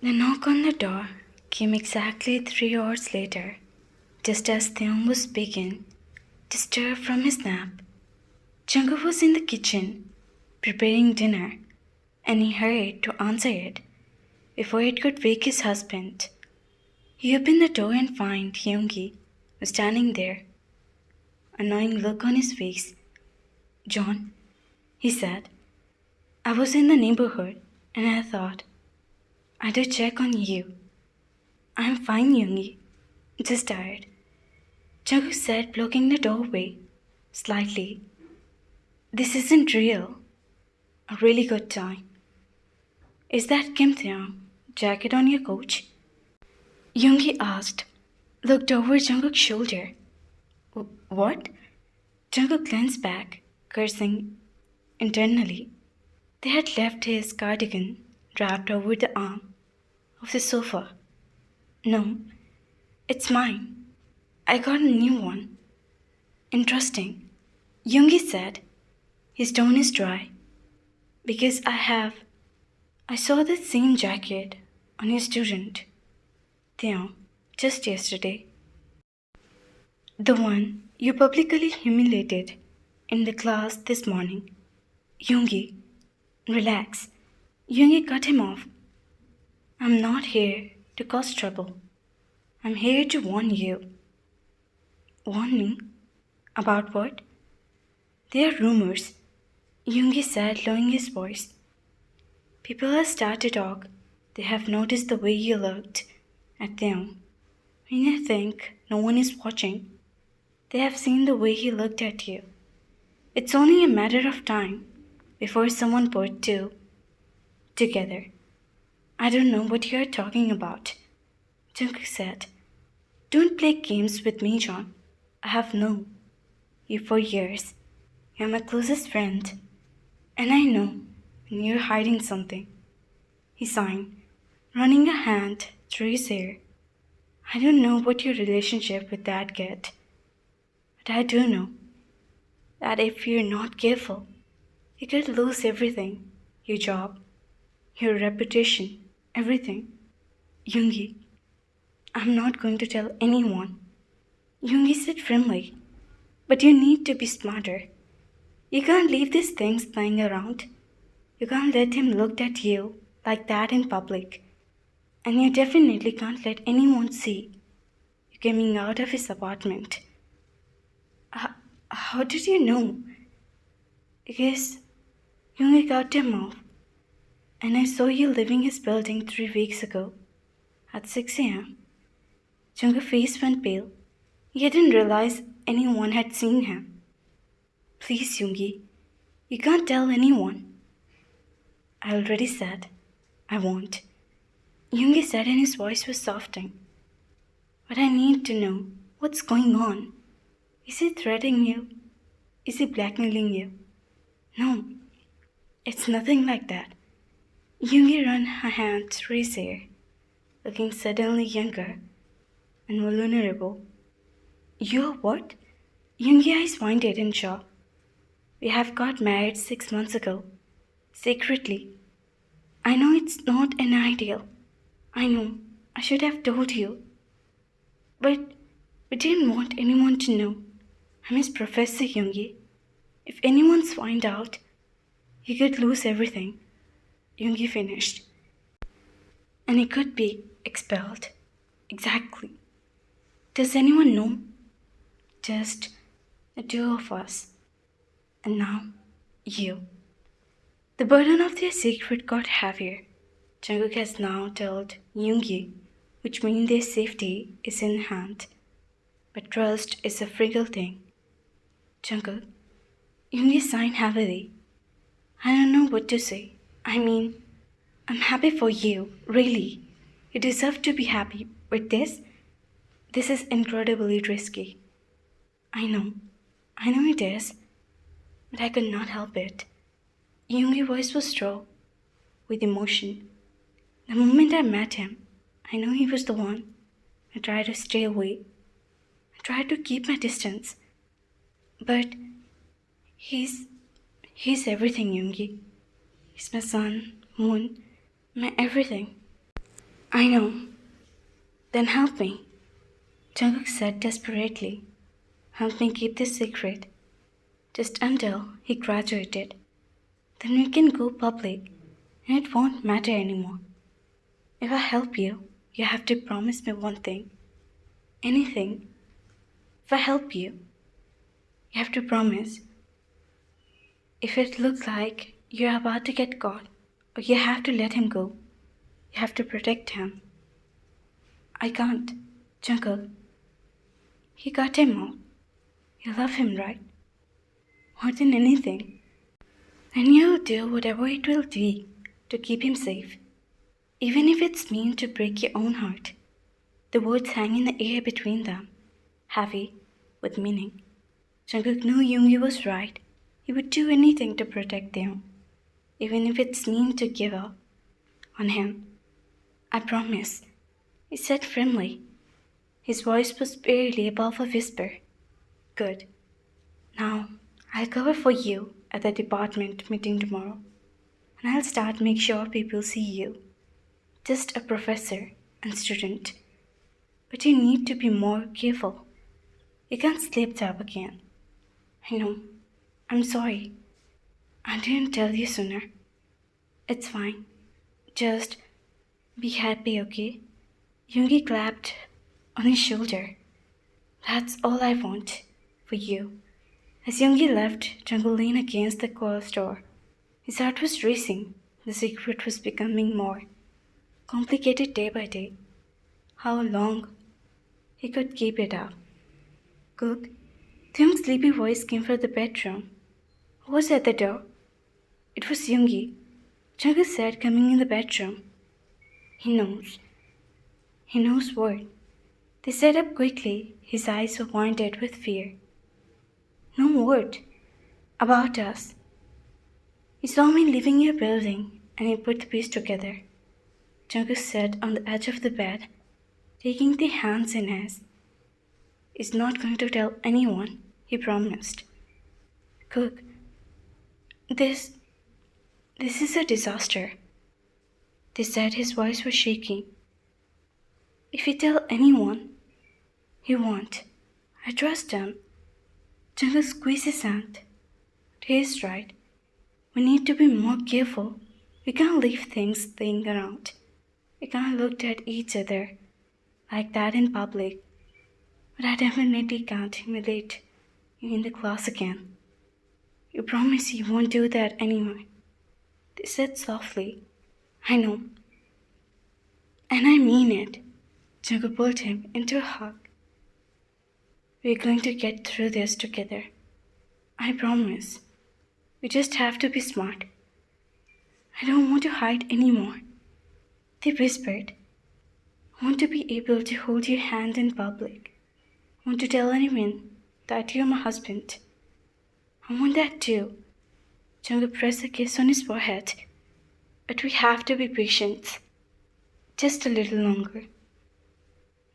The knock on the door came exactly 3 hours later, just as Theon was beginning to stir from his nap. Jungkook was in the kitchen, preparing dinner, and he hurried to answer it before it could wake his husband. He opened the door and found Hyungi was standing there, a knowing look on his face. "John," he said, "I was in the neighborhood and I thought I'd check on you." "I'm fine, Yoongi. Just tired," Jungkook said, blocking the doorway slightly. "This isn't real. A really good time. Is that Kim Taeyong jacket on your couch?" Yoongi asked, looked over Jungkook's shoulder. What?" Jungkook glanced back, cursing internally. They had left his cardigan wrapped over the arm of the sofa. "No, it's mine. I got a new one." "Interesting," Yoongi said. His tone is dry. "Because I saw that same jacket on your student, Theo, just yesterday. The one you publicly humiliated in the class this morning." "Yoongi, relax." Yoongi cut him off. "I'm not here to cause trouble. I'm here to warn you." "Warn me? About what?" "There are rumors," Yoongi said, lowering his voice. "People have started to talk. They have noticed the way you looked at them. When you think no one is watching, they have seen the way he looked at you. It's only a matter of time before someone put two together." "I don't know what you are talking about," Jungkook said. "Don't play games with me, John. I have known you for years. You're my closest friend, and I know when you're hiding something." He sighed, running a hand through his hair. "I don't know what your relationship with Dad get, but I do know that if you're not careful, you could lose everything. Your job, your reputation, everything." "Yoongi, I'm not going to tell anyone," Yoongi said firmly. "But you need to be smarter. You can't leave these things lying around. You can't let him look at you like that in public. And you definitely can't let anyone see you coming out of his apartment." How did you know?" "Because Yoongi cut him off, and I saw you leaving his building 3 weeks ago at 6 a.m. Jungkook's face went pale. He hadn't realized anyone had seen him. "Please, Yoongi, you can't tell anyone." "I already said I won't," Yoongi said, and his voice was softening. "But I need to know what's going on. Is he threatening you? Is he blackmailing you?" "No, it's nothing like that." Yoongi ran her hand through his hair, looking suddenly younger and vulnerable. "You're what?" Yoongi's eyes widened in shock. "We have got married 6 months ago, secretly. I know it's not an ideal. I know I should have told you. But we didn't want anyone to know. I'm his professor, Yoongi. If anyone finds out, he could lose everything," Yoongi finished. "And he could be expelled." "Exactly. Does anyone know?" "Just the two of us. And now, you." The burden of their secret got heavier. Jungkook has now told Yoongi, which means their safety is in hand. But trust is a fragile thing. "Jungkook," Yoongi sighed heavily. "I don't know what to say. I mean, I'm happy for you, really. You deserve to be happy, but this is incredibly risky." I know it is, but I could not help it." Yoongi's voice was raw with emotion. "The moment I met him, I knew he was the one. I tried to stay away. I tried to keep my distance. But he's everything, Yoongi. He's my sun, moon, my everything." I know. Then help me, Jungkook said desperately. Help me keep this secret, just until he graduated. Then we can go public and it won't matter anymore. If I help you, you have to promise me one thing. Anything. If I help you, you have to promise. If it looks like you're about to get caught, or you have to let him go, you have to protect him. I can't, Jungkook. He got him out. You love him, right? More than anything. And you'll do whatever it will take to keep him safe. Even if it's mean to break your own heart. The words hang in the air between them, heavy with meaning. Jungkook knew Yoongi was right. He would do anything to protect them, even if it's mean to give up on him. I promise, he said firmly. His voice was barely above a whisper. Good. Now, I'll cover for you at the department meeting tomorrow. And I'll start make sure people see you. Just a professor and student. But you need to be more careful. You can't slip up again. I know. I'm sorry. I didn't tell you sooner. It's fine. Just be happy, okay? Yoongi clapped on his shoulder. That's all I want for you. As Yoongi left, Jungkook leaned against the closed door. His heart was racing. The secret was becoming more complicated day by day. How long he could keep it up? Cook, Theung's sleepy voice came from the bedroom. Who was at the door? It was Yoongi. Jungkook said, coming in the bedroom. He knows. He knows what? They sat up quickly. His eyes were pointed with fear. No word. About us. He saw me leaving your building and he put the piece together. Jungkook sat on the edge of the bed, taking the hands in his. He's not going to tell anyone, he promised. Cook, this is a disaster. They said his voice was shaking. If you tell anyone, he won't. I trust him. Jungkook squeezed his hand. He's right. We need to be more careful. We can't leave things laying around. We can't look at each other like that in public. But I definitely can't humiliate you in the class again. You promise you won't do that anymore. They said softly. I know. And I mean it. Jungkook pulled him into a hug. We're going to get through this together. I promise. We just have to be smart. I don't want to hide anymore. They whispered. I want to be able to hold your hand in public. I want to tell anyone that you're my husband. I want that too. Jungkook pressed a kiss on his forehead. But we have to be patient. Just a little longer.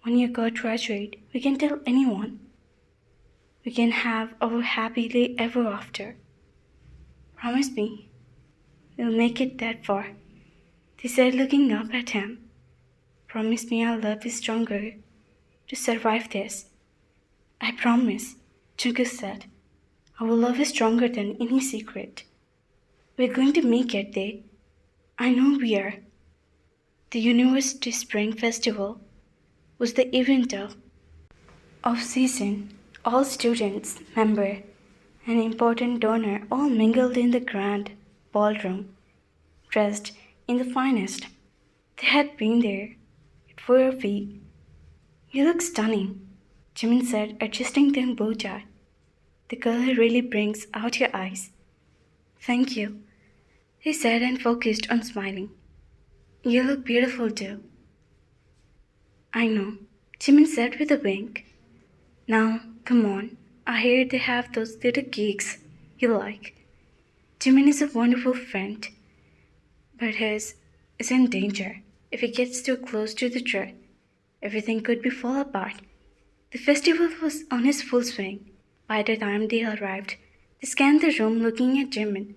When you graduate, we can tell anyone. We can have our happily ever after. Promise me, we'll make it that far. They said, looking up at him. Promise me our love is stronger to survive this. I promise, Jungkook said. Our love is stronger than any secret. We're going to make it, they. I know we are. The University Spring Festival was the event of season. All students, member, and important donor all mingled in the grand ballroom, dressed in the finest. They had been there for a week. You look stunning, Jimin said, adjusting their bow tie. The color really brings out your eyes. Thank you, he said and focused on smiling. You look beautiful too. I know, Jimin said with a wink. Now, come on, I hear they have those little cakes you like. Jimin is a wonderful friend, but his is in danger. If he gets too close to the tree, everything could be fall apart. The festival was on its full swing. By the time they arrived, they scanned the room looking at Jimin.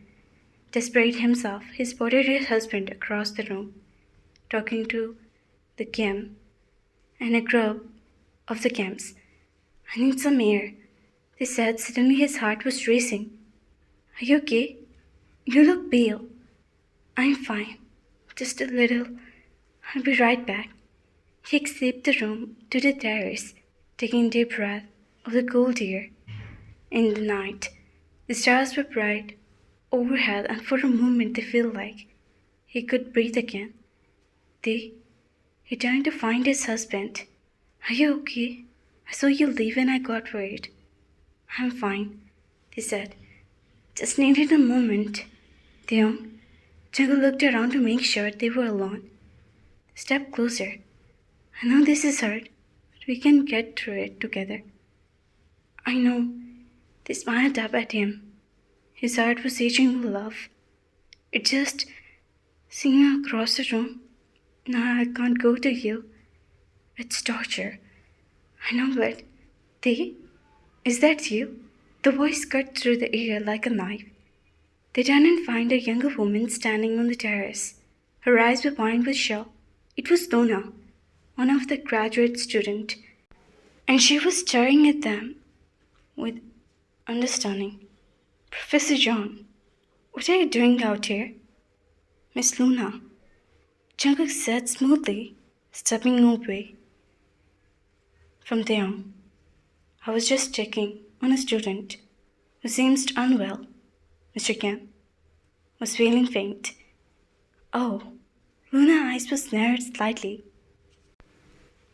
Desperate himself, he spotted his husband across the room, talking to the camp, and a group of the camps. I need some air, they said. Suddenly his heart was racing. Are you okay? You look pale. I'm fine. Just a little. I'll be right back. He escaped the room to the terrace, taking a deep breath of the cold air. In the night, the stars were bright overhead, and for a moment they felt like he could breathe again. He turned to find his husband. Are you okay? I saw you leave and I got worried. I'm fine, they said. Just needed a moment. Theon, Jungle looked around to make sure they were alone. Step closer. I know this is hard, but we can get through it together. I know. They smiled up at him. His heart was aging with love. It just seemed across the room. Now I can't go to you. It's torture. I know, but is that you? The voice cut through the air like a knife. They turned and found a younger woman standing on the terrace. Her eyes were wide with shock. It was Luna, one of the graduate students, and she was staring at them with understanding. Professor John, what are you doing out here? Miss Luna, Jungkook said smoothly, stepping away from Theon. I was just checking on a student who seems unwell. Mr. Kim was feeling faint. Oh, Luna's eyes was narrowed slightly.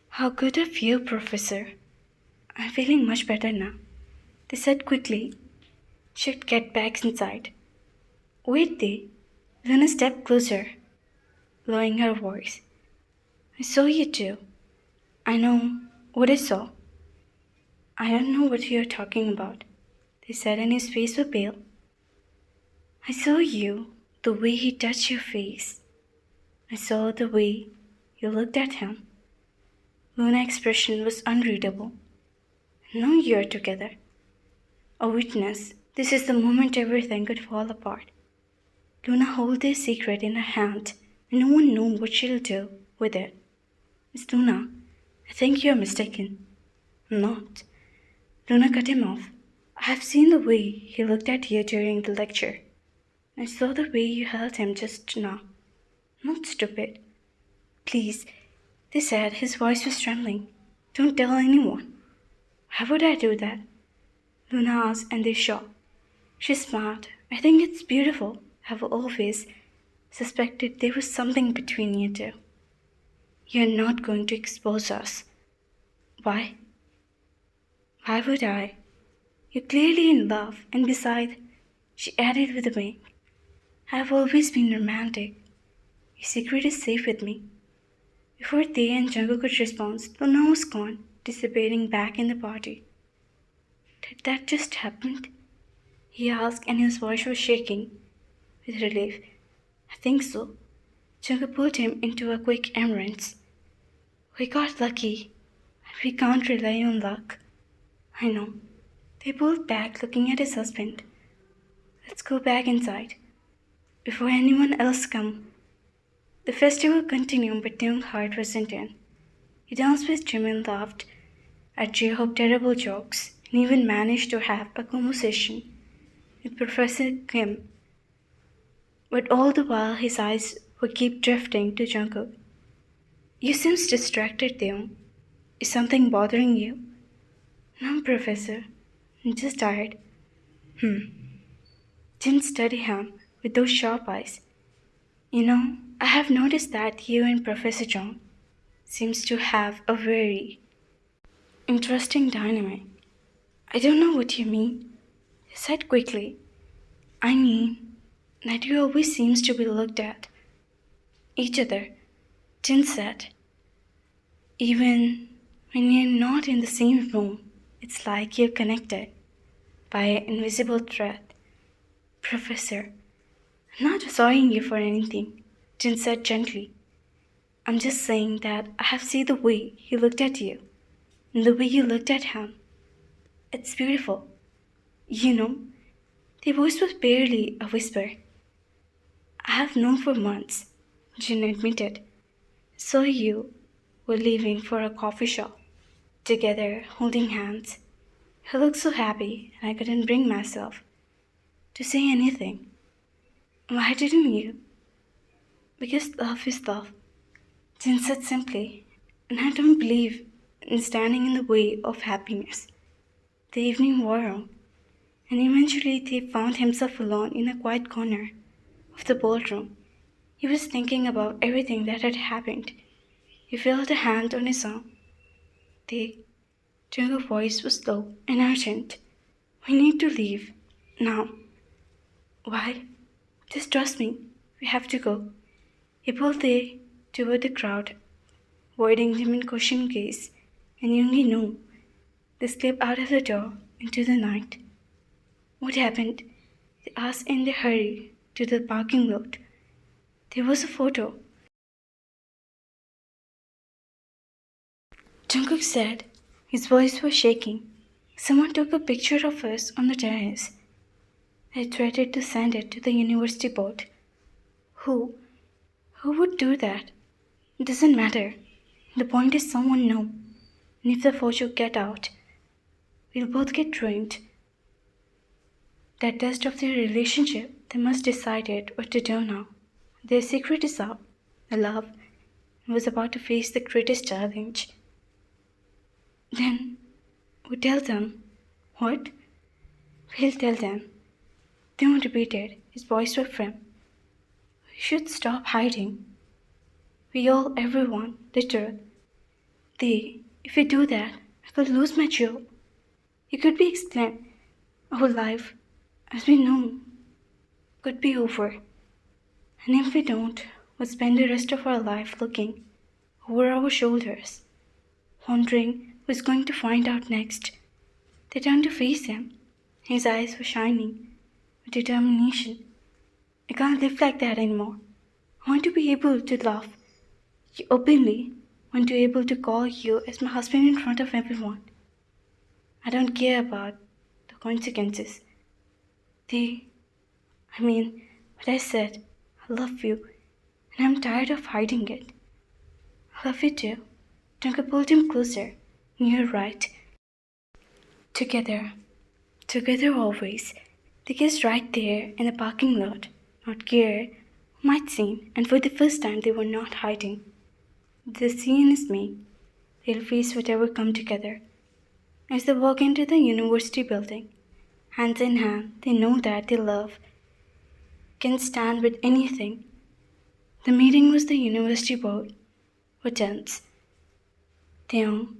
How good of you, Professor. I'm feeling much better now, they said quickly. She'd get back inside. Wait, Luna stepped closer, lowering her voice. I saw you too. I know what I saw. I don't know what you're talking about, they said, and his face was pale. I saw you, the way he touched your face. I saw the way you looked at him. Luna's expression was unreadable. Now you're together. A witness. This is the moment everything could fall apart. Luna held their secret in her hand, and no one knew what she'll do with it. Miss Luna, I think you're mistaken. I'm not. Luna cut him off. I have seen the way he looked at you during the lecture. I saw the way you held him just now. I'm not stupid. Please, they said. His voice was trembling. Don't tell anyone. How would I do that? Luna asked, and they shocked. She smiled. I think it's beautiful. I've always suspected there was something between you two. You're not going to expose us. Why? Why would I? You're clearly in love, and besides, she added with a wink, I've always been romantic. Your secret is safe with me. Before they and Jungkook could respond, Luna was gone, dissipating back in the party. Did that just happen? He asked, and his voice was shaking with relief. I think so. Jungkook pulled him into a quick embrace. We got lucky, and we can't rely on luck. I know. They pulled back, looking at his husband. Let's go back inside, before anyone else comes. The festival continued, but Taeyoung's heart wasn't in. He danced with Jim and laughed at J-Hope's terrible jokes, and even managed to have a conversation with Professor Kim. But all the while his eyes would keep drifting to Jungkook. You seem distracted, Taeyong. Is something bothering you? No, Professor. I'm just tired. Jin studied him with those sharp eyes. You know, I have noticed that you and Professor John seems to have a very interesting dynamic. I don't know what you mean, he said quickly. I mean that you always seems to be looked at each other, Jin said. Even when you're not in the same room, it's like you're connected by an invisible thread. Professor, I'm not sorrying you for anything, Jin said gently. I'm just saying that I have seen the way he looked at you, and the way you looked at him. It's beautiful. You know, their voice was barely a whisper. I have known for months, Jin admitted. So you were leaving for a coffee shop, together, holding hands. He looked so happy, and I couldn't bring myself to say anything. Why didn't you? Because love is love, Jin said simply, and I don't believe in standing in the way of happiness. The evening wore on, and eventually they found himself alone in a quiet corner of the ballroom. He was thinking about everything that had happened. He felt a hand on his arm. The Jung's voice was low and urgent. We need to leave. Now. Why? Just trust me. We have to go. He pulled toward the crowd, avoiding them in questioning gaze, and Yoongi knew. They slipped out of the door into the night. What happened? They asked in a hurry to the parking lot. There was a photo. Jungkook said. His voice was shaking. Someone took a picture of us on the terrace. I threatened to send it to the university board. Who? Who would do that? It doesn't matter. The point is someone know. And if the photo get out, we'll both get ruined. That test of their relationship, they must decide what to do now. Their secret is out. The love was about to face the greatest challenge. Then we tell them. What? We'll tell them. Theon repeated, his voice was firm. We should stop hiding. We all, everyone, the truth. If we do that, I could lose my job. It could be explained. Our life, as we know, could be over. And if we don't, we'll spend the rest of our life looking over our shoulders, wondering who's going to find out next. They turned to face him. His eyes were shining with determination. I can't live like that anymore. I want to be able to laugh you openly. I want to be able to call you as my husband in front of everyone. I don't care about the consequences. What I said, I love you, and I'm tired of hiding it. I love you too. Jungkook pulled him closer. You're right. Together always. They kissed right there in the parking lot. Not care who might see, and for the first time they were not hiding. The scene is made. They'll face whatever come together. As they walk into the university building, hands in hand, they know that their love can stand with anything. The meeting was the university board. Were tense. Theon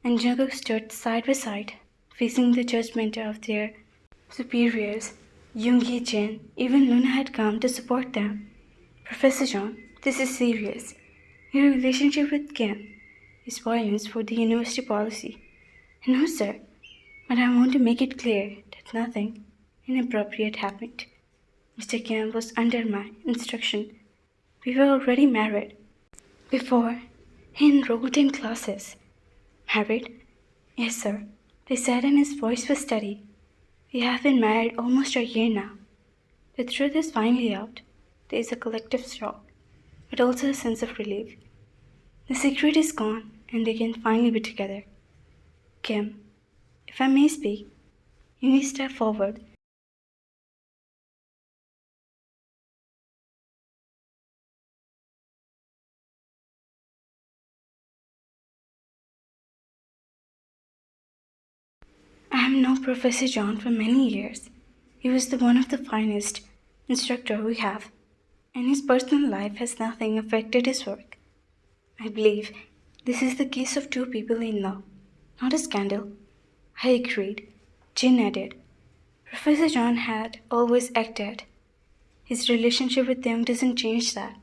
and Jungkook stood side by side, facing the judgment of their superiors. Yoongi, Jin, even Luna had come to support them. Professor John, this is serious. Your relationship with Kim is violence for the university policy. No, sir, but I want to make it clear that nothing inappropriate happened. Mr. Kim was under my instruction. We were already married. Before he enrolled in classes. Married? Yes, sir, they said, and his voice was steady. We have been married almost a year now. The truth is finally out. There is a collective shock, but also a sense of relief. The secret is gone, and they can finally be together. Kim, if I may speak, you need to step forward. I have known Professor John for many years. He was one of the finest instructor we have, and his personal life has nothing affected his work. I believe this is the case of two people in love, not a scandal. I agreed. Jin added. Professor John had always acted. His relationship with them doesn't change that.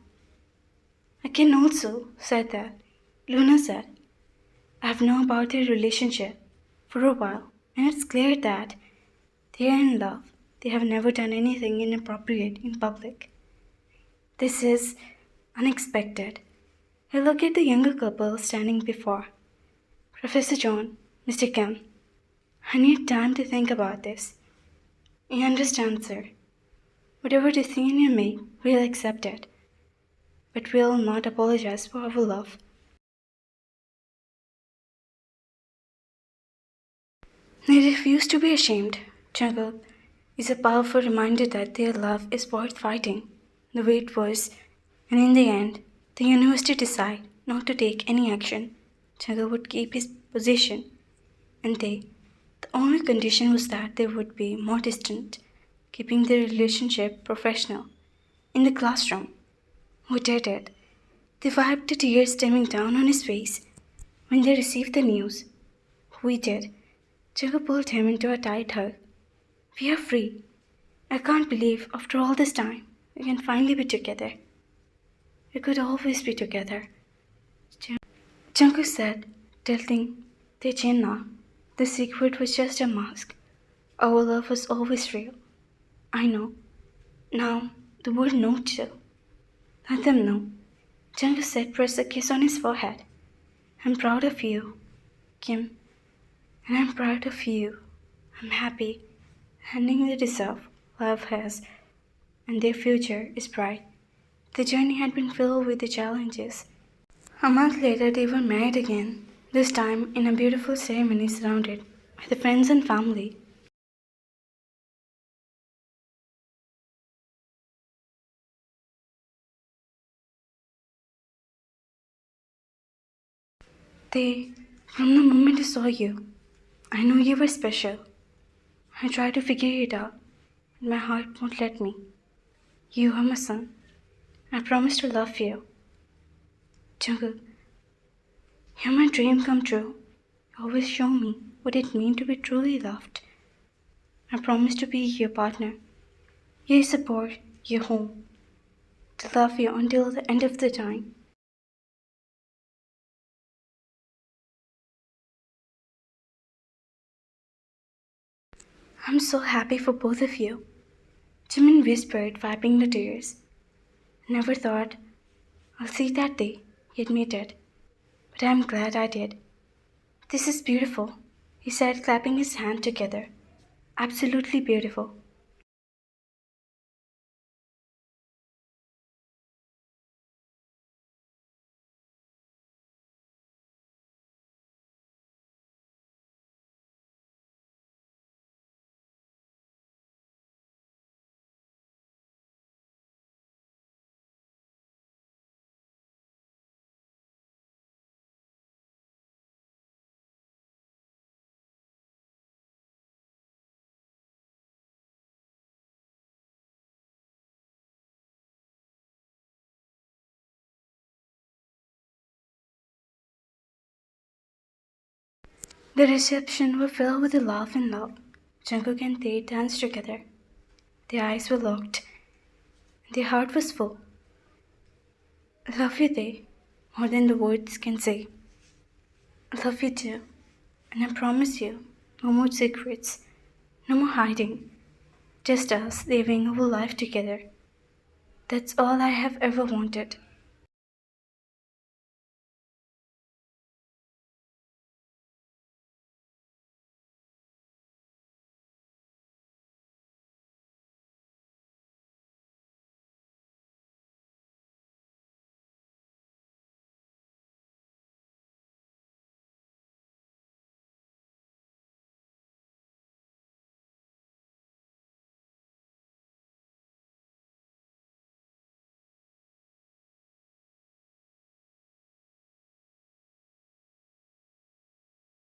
I can also said that. Luna said. I've known about their relationship for a while, and it's clear that they are in love. They have never done anything inappropriate in public. This is unexpected. I look at the younger couple standing before. Professor John, Mr. Kim, I need time to think about this. You understand, sir. Whatever decision you make, we'll accept it. But we'll not apologize for our love. They refuse to be ashamed. Jungle is a powerful reminder that their love is worth fighting the way it was, and in the end, the university decided not to take any action. Jungle would keep his position, and the only condition was that they would be more distant, keeping their relationship professional. In the classroom, who did it? They wiped the tears streaming down on his face when they received the news. We did. Jacob pulled him into a tight hug. We are free. I can't believe, after all this time, we can finally be together. We could always be together. Jungkook said, tilting their chin up. The secret was just a mask. Our love was always real. I know. Now, the world knows too. Let them know. Jungkook said, pressed a kiss on his forehead. I'm proud of you, Kim. And I'm proud of you. I'm happy. Handing they deserve, love has, and their future is bright. The journey had been filled with the challenges. A month later, they were married again, this time in a beautiful ceremony surrounded by the friends and family. From the moment I saw you, I knew you were special. I tried to figure it out, but my heart won't let me. You are my son. I promise to love you. Jungkook, you're my dream come true. You always show me what it means to be truly loved. I promise to be your partner, your support, your home, to love you until the end of the time. I'm so happy for both of you, Jimin whispered, wiping the tears. Never thought I'll see that day, he admitted, but I'm glad I did. This is beautiful, he said, clapping his hands together. Absolutely beautiful. The reception was filled with a laugh and love. Jungkook and Tae danced together. Their eyes were locked. Their heart was full. I love you, Tae, more than the words can say. I love you too, and I promise you, no more secrets, no more hiding, just us living our life together. That's all I have ever wanted.